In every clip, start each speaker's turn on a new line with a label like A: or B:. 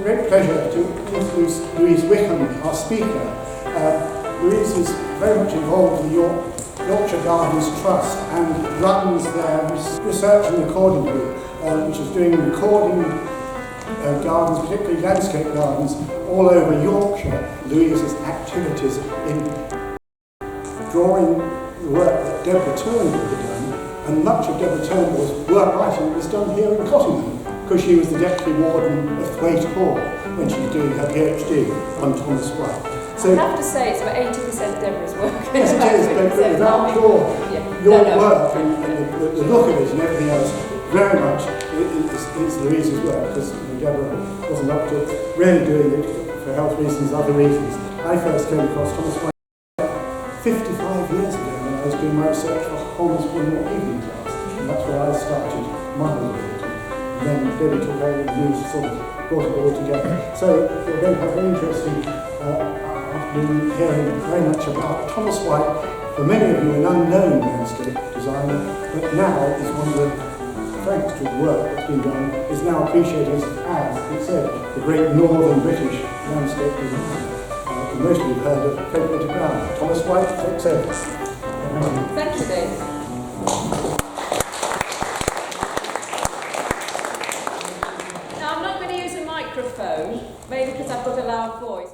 A: great pleasure to introduce Louise Wickham, our speaker. Louise is very much involved in the Yorkshire Gardens Trust and runs their research and recording group, which is doing recording gardens, particularly landscape gardens, all over Yorkshire. Louise's activities in drawing the work that Deborah Turnbull had done, and much of Deborah Turnbull's work writing was done here in Cottingham, because she was the Deputy Warden of Thwaite Hall when she was doing her PhD on Thomas White. So,
B: I have to say it's about 80% Deborah's work.
A: Yes, it is, but without your work and the look of it and everything else, very much it's Louise's work, because Deborah wasn't up to really doing it for health reasons, other reasons. I first came across Thomas White 55 years ago when I was doing my research for Holmes Woodmore Evening Class, and that's where I started my work. And then Debbie took over and you sort of brought it all together. So we're going to have very interesting afternoon hearing very much about Thomas White. For many of you, an unknown landscape designer, but now is one of the, thanks to the work that's been done, is now appreciated as it said, the great northern British landscape designer. Most of you have heard of Frederick Brown. Thomas White takes over.
B: Thank you, Dave. Now, I'm not going to use a microphone, maybe because I've got a loud voice.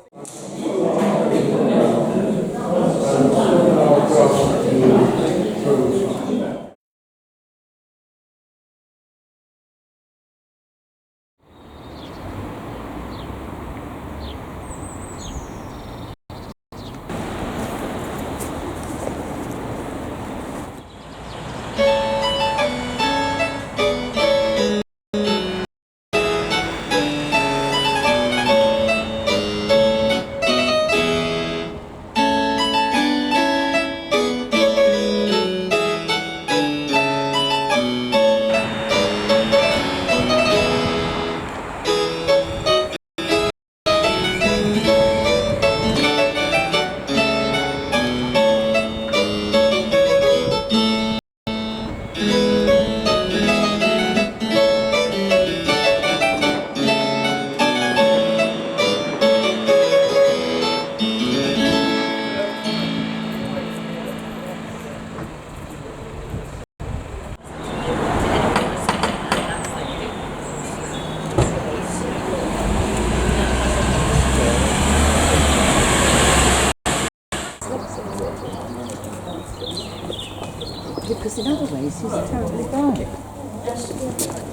C: Because in other ways he's terribly bright.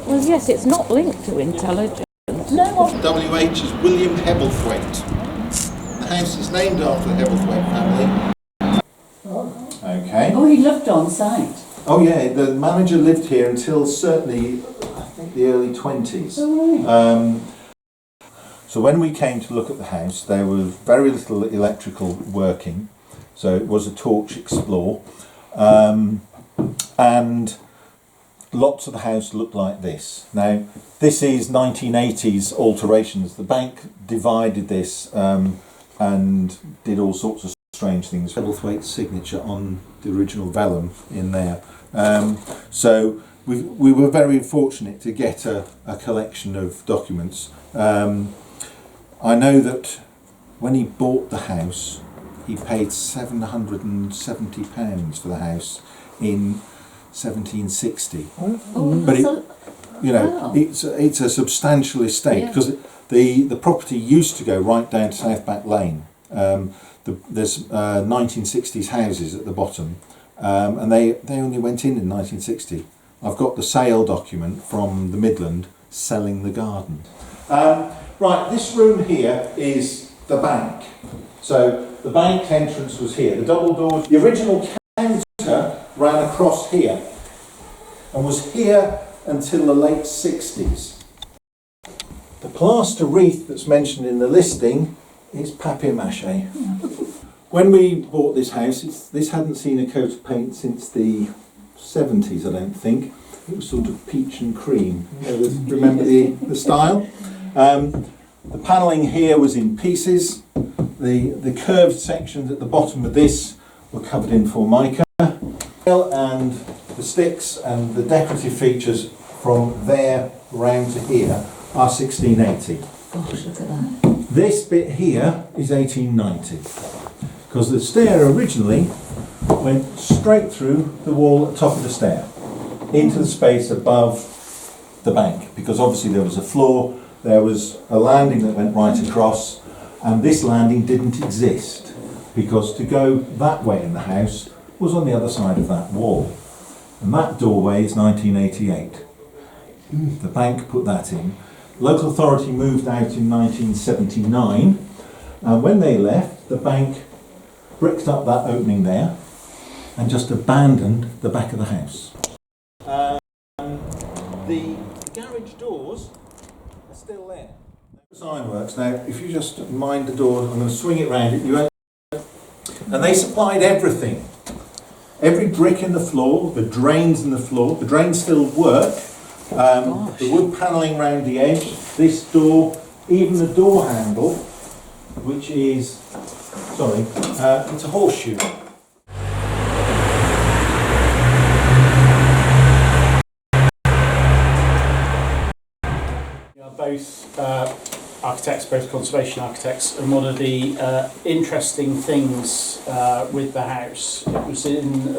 C: Well, yes, it's not linked to intelligence. No.
D: WH is William Hebblethwaite. The house is named after the Hebblethwaite family. Okay.
C: Oh, he lived on site.
D: Oh yeah, the manager lived here until certainly, I think, the early 20s.
C: Oh, right.
D: So when we came to look at the house, there was very little electrical working, so it was a torch explore. And lots of the house looked like this. Now, this is 1980s alterations. The bank divided this and did all sorts of strange things. Hebblethwaite's signature on the original vellum in there. So we were very fortunate to get a collection of documents. I know that when he bought the house, he paid £770 for the house in 1760.
C: Oh,
D: But
C: wow.
D: it's a substantial estate, because the property used to go right down to South Back Lane. There's 1960s houses at the bottom, and they only went in 1960. I've got the sale document from the Midland selling the garden. Right, this room here is the bank. So the bank entrance was here. The double doors. The original counter ran across here and was here until the late 60s. The plaster wreath that's mentioned in the listing is papier-mâché. When we bought this house, this hadn't seen a coat of paint since the 70s, I don't think. It was sort of peach and cream. Remember the style? The panelling here was in pieces. The curved sections at the bottom of this were covered in formica. And the sticks and the decorative features from there round to here are 1680.
C: Gosh, look at that.
D: This bit here is 1890, because the stair originally went straight through the wall at the top of the stair into the space above the bank, because obviously there was a floor, there was a landing that went right across, and this landing didn't exist because to go that way in the house was on the other side of that wall, and that doorway is 1988. The bank put that in. Local authority moved out in 1979, and when they left, the bank bricked up that opening there and just abandoned the back of the house. The garage doors are still there. Design works. Now, if you just mind the door, I'm going to swing it round. And they supplied everything. Every brick in the floor, the drains in the floor. The drains still work. The wood panelling round the edge. This door, even the door handle, which is, sorry, it's a horseshoe.
E: Both architects, both conservation architects, and one of the interesting things with the house, it was in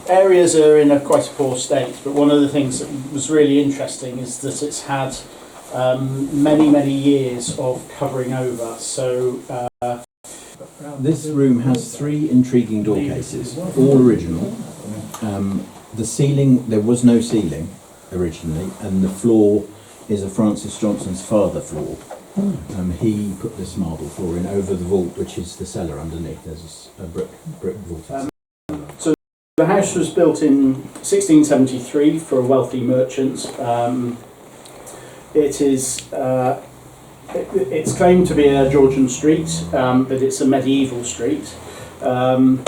E: areas are in quite a poor state, but one of the things that was really interesting is that it's had many years of covering over. So
F: this room has 3 intriguing door cases, all original. The ceiling, there was no ceiling originally, and the floor is a Francis Johnson's father floor. He put this marble floor in over the vault, which is the cellar underneath. There's a brick vault.
E: So the house was built in 1673 for a wealthy merchant. It is it's claimed to be a Georgian street, but it's a medieval street, and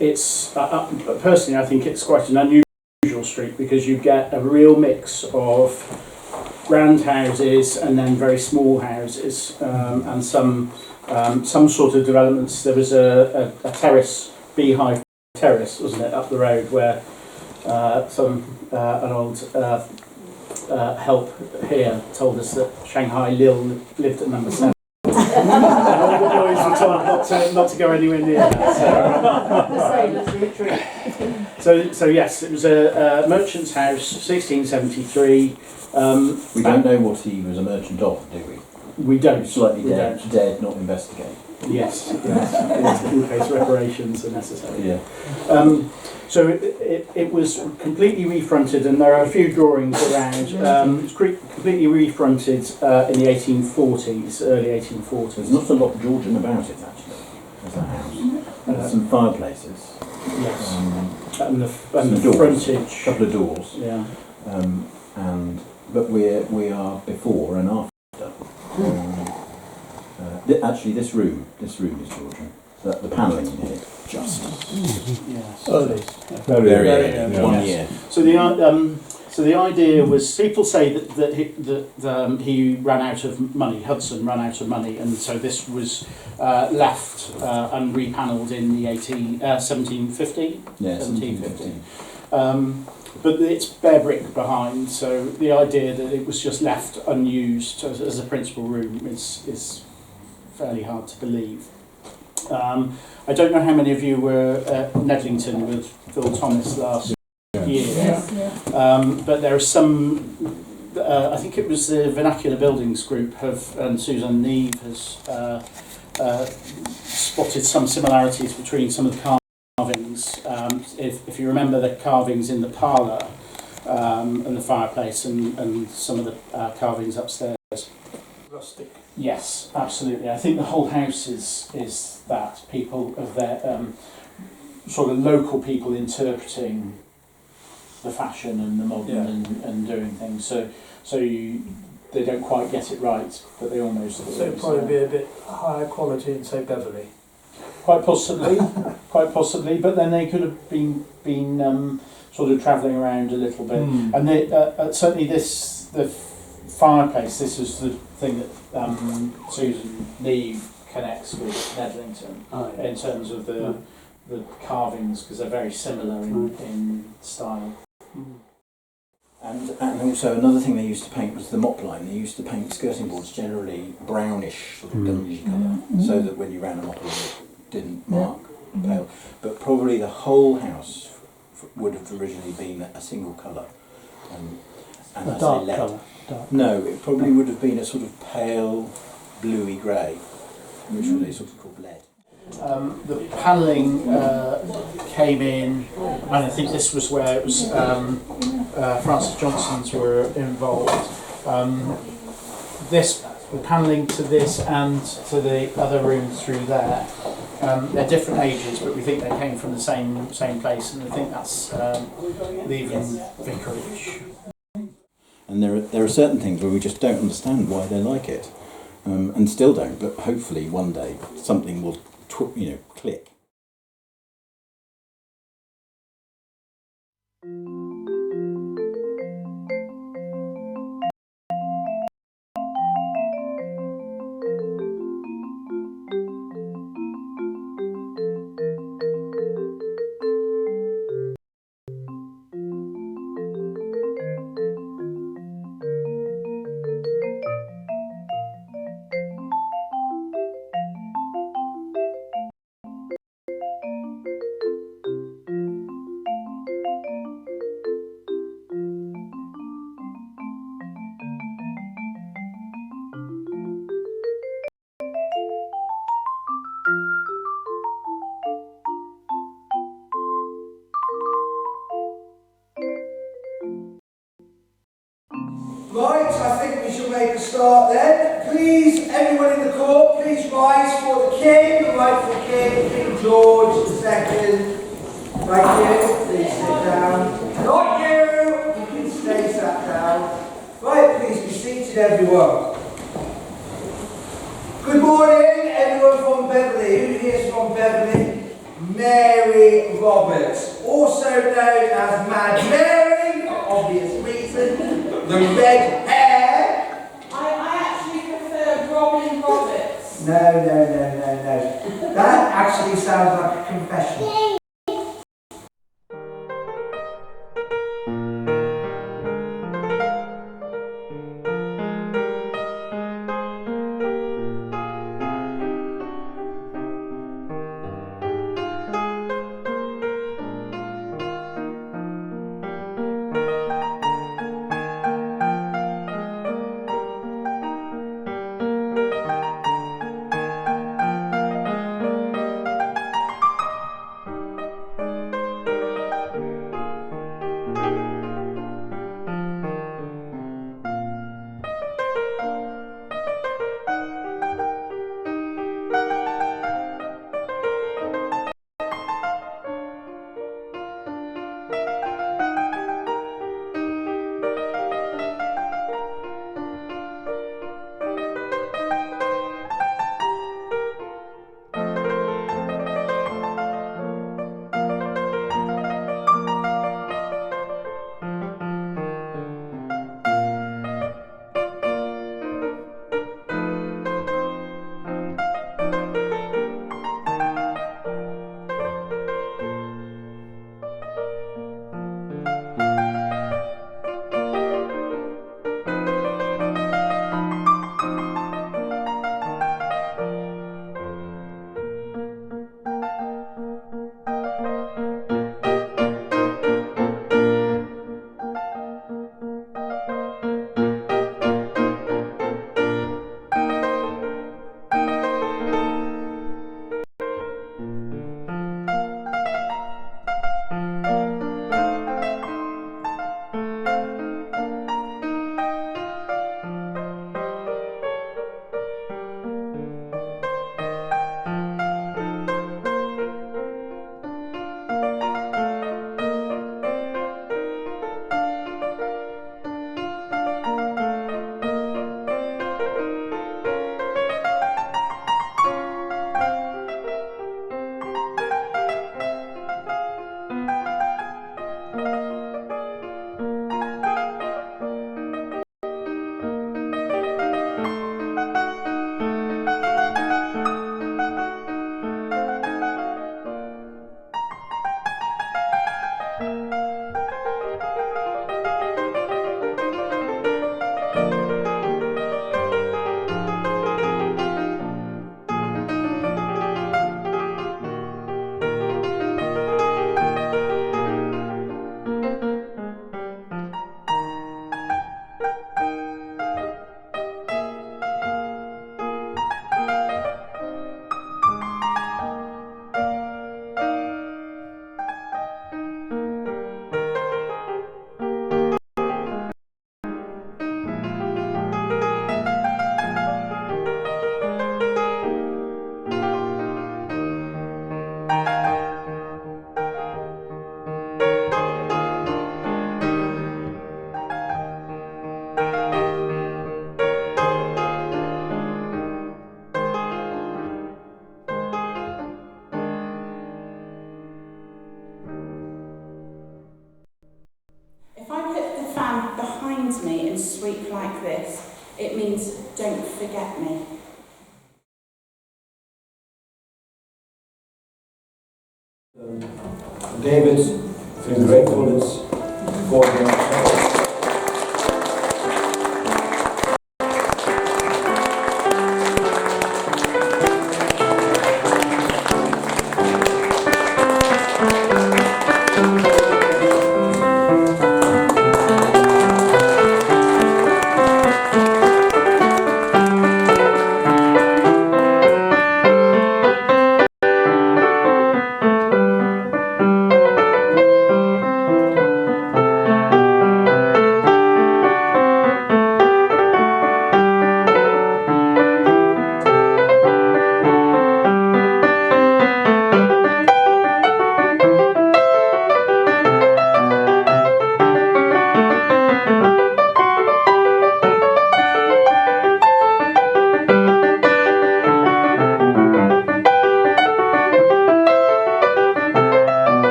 E: it's personally I think it's quite an unusual street because you get a real mix of round houses and then very small houses, and some sort of developments. There was a terrace, beehive terrace, wasn't it, up the road where an old help here told us that Shanghai Lil lived at number 7. And all the boys were told not to go anywhere near that. So yes, it was a merchant's house, 1673.
F: We don't know what he was a merchant of, do we?
E: We don't.
F: Slightly dared not investigate.
E: Yes, in case reparations are necessary.
F: Yeah.
E: So it was completely refronted, and there are a few drawings around. It was completely refronted in the 1840s, early 1840s.
F: There's not a lot Georgian about it, actually, as a house. There's some fireplaces.
E: Yes. And the
F: doors,
E: frontage.
F: A couple of doors.
E: Yeah.
F: But we are before and after. Actually, this room is Georgian. The panelling in here, just.
E: Yes.
F: Very 1 year.
E: So the idea was, people say that he ran out of money. Hudson ran out of money, and so this was left and repanelled in the 1750.
F: Yeah,
E: 1750. But it's bare brick behind, so the idea that it was just left unused as a principal room is fairly hard to believe. I don't know how many of you were at Nedlington with Phil Thomas last year, but there are some, I think it was the Vernacular Buildings Group and Susan Neve has spotted some similarities between some of the carvings. If you remember the carvings in the parlour and the fireplace and some of the carvings upstairs. Rustic. Yes, absolutely. I think the whole house is that people of their sort of local people interpreting the fashion and the modern and doing things. So they don't quite get it right, but they almost.
G: So it'd probably be a bit higher quality in, say, Beverley.
E: Quite possibly, but then they could have been sort of travelling around a little bit, and they, certainly the fireplace. This is the thing that Susan Neve connects with Nedlington in terms of the carvings, because they're very similar in style.
F: And also another thing they used to paint was the mop line. They used to paint skirting boards generally brownish, sort of dungy colour, so that when you ran a mop line it didn't mark pale. But probably the whole house would have originally been a single colour. And
G: A
F: I
G: dark
F: say lead.
G: colour. Dark.
F: No, it probably would have been a sort of pale bluey grey, which they sort of called lead.
E: The panelling came in, and I think this was where it was Francis Johnson's were involved. The panelling to this and to the other rooms through there, they're different ages, but we think they came from the same place, and I think that's Leaven Vicarage.
F: And there are certain things where we just don't understand why they like it, and still don't. But hopefully one day something will click.
H: Right, I think we shall make a start then. Please, everyone in the court, please rise for the King, the rightful King, King George II. Thank you. Please sit down. Not you! You can stay sat down. Right, please be seated, everyone. Good morning, everyone from Beverley. Who here is from Beverley? Mary Roberts, also known as Mad Mary, for obvious reasons. The red hair.
B: I actually prefer Robin Roberts.
H: No. That actually sounds like a confession.
I: leaf like this, it means don't forget me.
J: David, feeling grateful is for the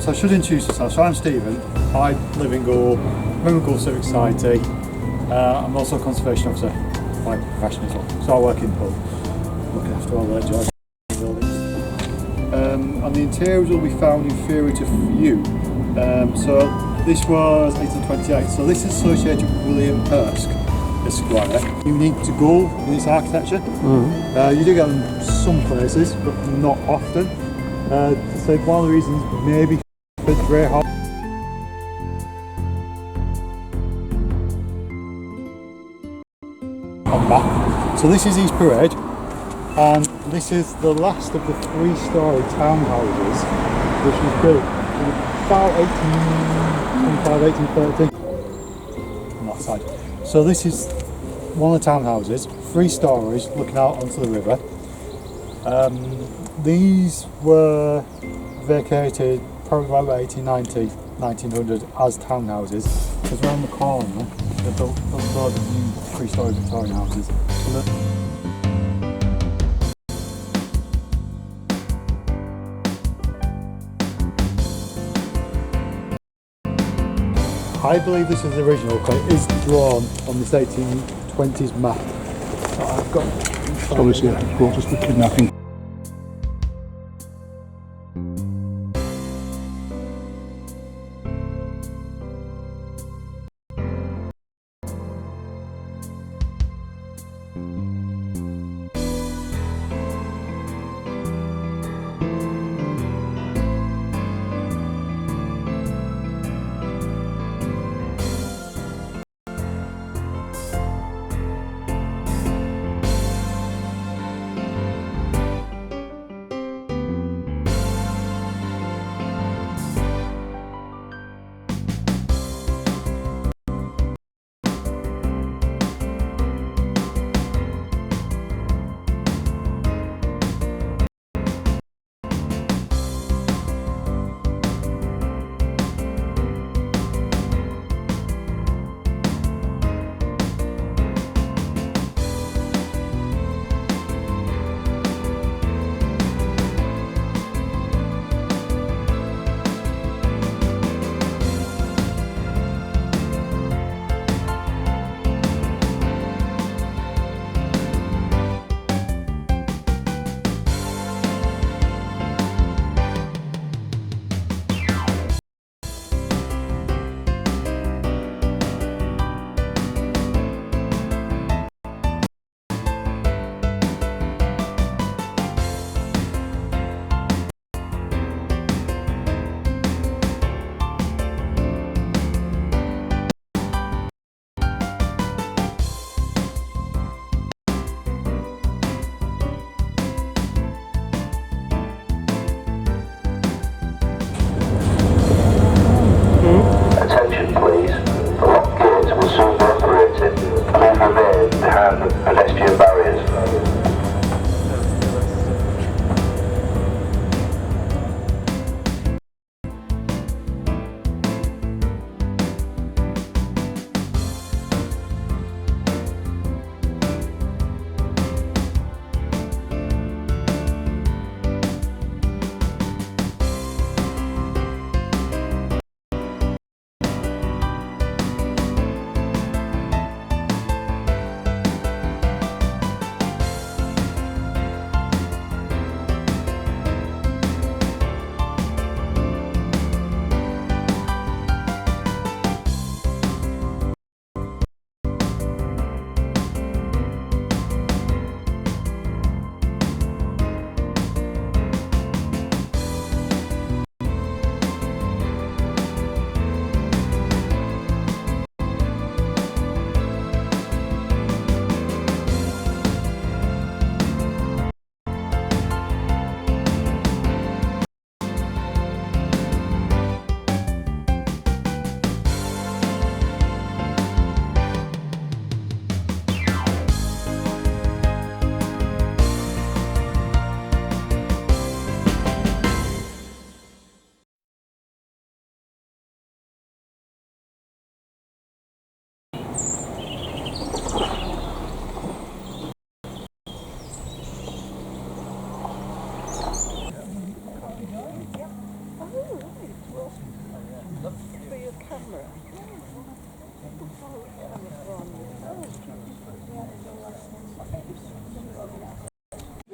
K: So I should introduce myself. So I'm Stephen. I live in Goole, I'm in Goole Civic Society. I'm also a conservation officer by profession as well. So I work in the pub, looking after all the Georgian buildings. And the interiors will be found inferior to view. So This was 1828, so this is associated with William Erskine, Esquire. Unique to Goole in its architecture. You do get them some places, but not often. So one of the reasons maybe for Grey Hall. On map. So this is East Parade, and this is the last of the 3-storey townhouses which was built in about 1825, 1830 on that side. So this is one of the townhouses, 3 stories looking out onto the river. These were vacated probably about 1890, 1900 as townhouses. Because around the corner they built a load of new 3-storey Victorian houses. I believe this is the original, because it is drawn on this 1820s map that I've got.
L: Obviously, it brought us the kidnapping.
M: Pedestrian barriers.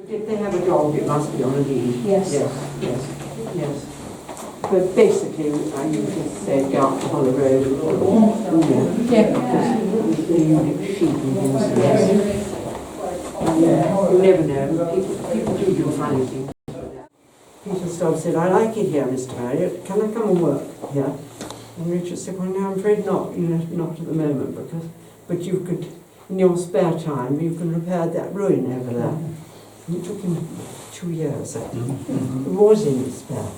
N: If they have a dog, it must be on a lead.
I: Yes.
N: Yes, yes, yes. But basically, I usually say go up to Hollow Road. Because the unit sheep and things. You never know. People do funny things. Peter Stobb said, I like it here, Mr. Marriott. Can I come and work here? And Richard said, well, no, I'm afraid not. Not at the moment, but you could, in your spare time, you can repair that ruin over there. And it took him 2 years, I think. It was in his spare time.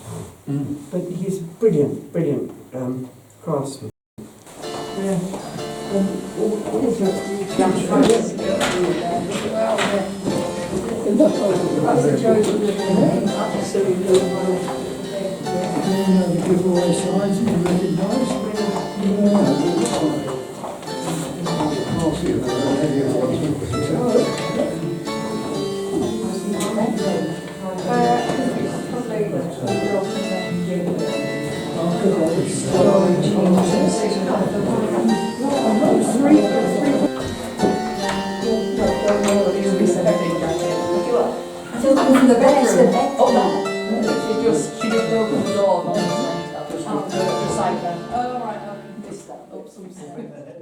N: But he's brilliant craftsman.
B: From the bedroom. She just opened the door, not just like that. Oh, right, I missed that. Oh, something.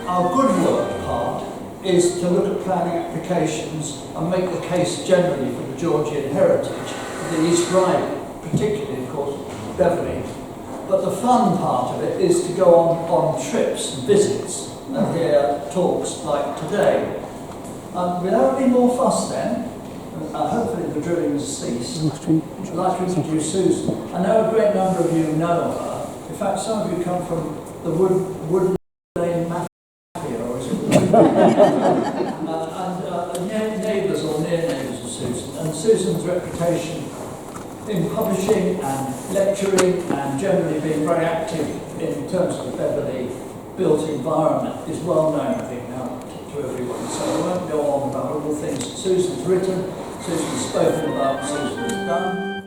H: Our good work part is to look at planning applications and make the case generally for the Georgian heritage, the East Riding, particularly, of course, Beverley. But the fun part of it is to go on trips and visits and hear talks like today. Without any more fuss then, hopefully the drilling has ceased, I'd like to introduce Susan. I know a great number of you know her. In fact, some of you come from the Wood Lane Mafia, or is it? And neighbours or near neighbours of Susan. And Susan's reputation in publishing and lecturing and generally being very active in terms of the Beverley built environment is well known, I think, now to everyone. So I won't go on about all the things that Susan's written, Susan's spoken about, Susan's done.